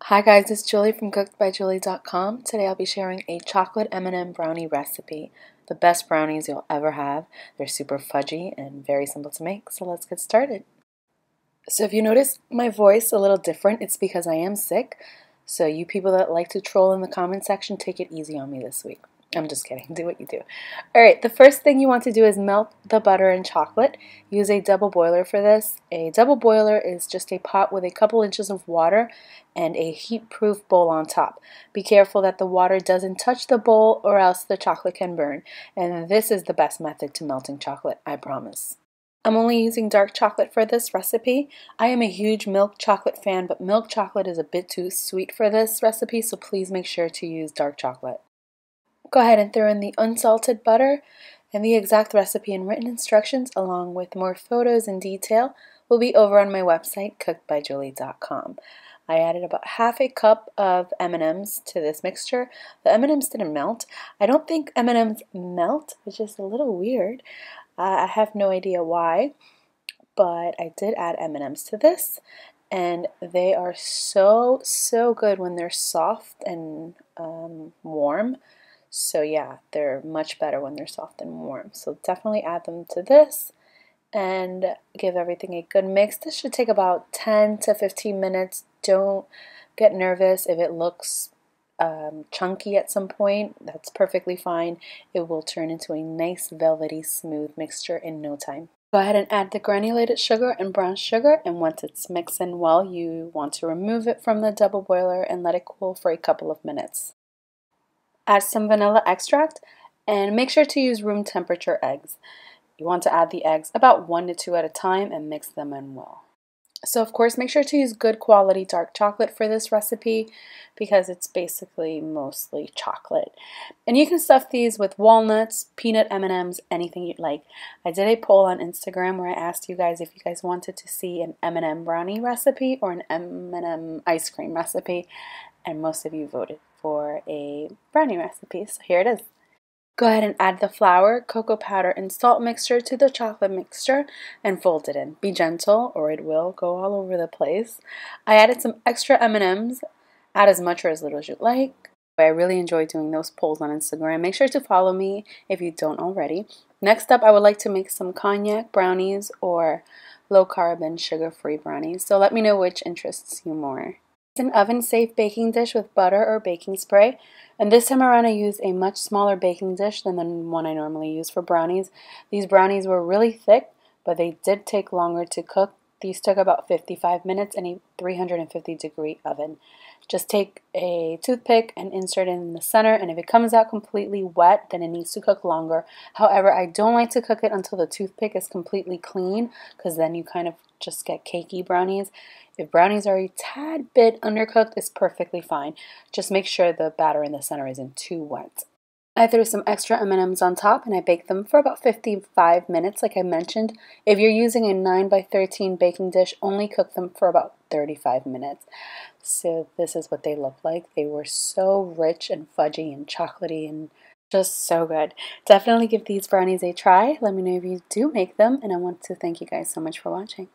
Hi guys, it's Julie from cookedbyjulie.com. Today I'll be sharing a chocolate M&M brownie recipe. The best brownies you'll ever have. They're super fudgy and very simple to make, so let's get started. So if you notice my voice a little different, it's because I am sick. So you people that like to troll in the comment section, take it easy on me this week. I'm just kidding. Do what you do. Alright, the first thing you want to do is melt the butter and chocolate. Use a double boiler for this. A double boiler is just a pot with a couple inches of water and a heat-proof bowl on top. Be careful that the water doesn't touch the bowl or else the chocolate can burn. And this is the best method to melting chocolate, I promise. I'm only using dark chocolate for this recipe. I am a huge milk chocolate fan, but milk chocolate is a bit too sweet for this recipe, so please make sure to use dark chocolate. Go ahead and throw in the unsalted butter, and the exact recipe and written instructions along with more photos and detail will be over on my website, cookedbyjulie.com. I added about half a cup of M&Ms to this mixture. The M&Ms didn't melt. I don't think M&Ms melt, which is a little weird. I have no idea why, but I did add M&Ms to this, and they are so good when they're soft and warm. So yeah, they're much better when they're soft and warm. So definitely add them to this and give everything a good mix. This should take about 10 to 15 minutes. Don't get nervous if it looks chunky at some point. That's perfectly fine. It will turn into a nice velvety smooth mixture in no time. Go ahead and add the granulated sugar and brown sugar, and once it's mixing well, you want to remove it from the double boiler and let it cool for a couple of minutes. Add some vanilla extract and make sure to use room temperature eggs. You want to add the eggs about 1 to 2 at a time and mix them in well. So of course make sure to use good quality dark chocolate for this recipe because it's basically mostly chocolate. And you can stuff these with walnuts, peanut M&Ms, anything you'd like. I did a poll on Instagram where I asked you guys if you guys wanted to see an M&M brownie recipe or an M&M ice cream recipe, and most of you voted for a brownie recipe, so here it is. Go ahead and add the flour, cocoa powder, and salt mixture to the chocolate mixture and fold it in. Be gentle or it will go all over the place. I added some extra M&Ms. Add as much or as little as you like. I really enjoy doing those polls on Instagram. Make sure to follow me if you don't already. Next up, I would like to make some cognac brownies or low-carb and sugar-free brownies. So let me know which interests you more. It's an oven-safe baking dish with butter or baking spray, and this time around I used a much smaller baking dish than the one I normally use for brownies. These brownies were really thick, but they did take longer to cook. These took about 55 minutes in a 350-degree oven. Just take a toothpick and insert it in the center, and if it comes out completely wet, then it needs to cook longer. However, I don't like to cook it until the toothpick is completely clean, because then you kind of just get cakey brownies. If brownies are a tad bit undercooked, it's perfectly fine. Just make sure the batter in the center isn't too wet. I threw some extra M&Ms on top and I baked them for about 55 minutes like I mentioned. If you're using a 9x13 baking dish, only cook them for about 35 minutes. So this is what they look like. They were so rich and fudgy and chocolatey and just so good. Definitely give these brownies a try. Let me know if you do make them, and I want to thank you guys so much for watching.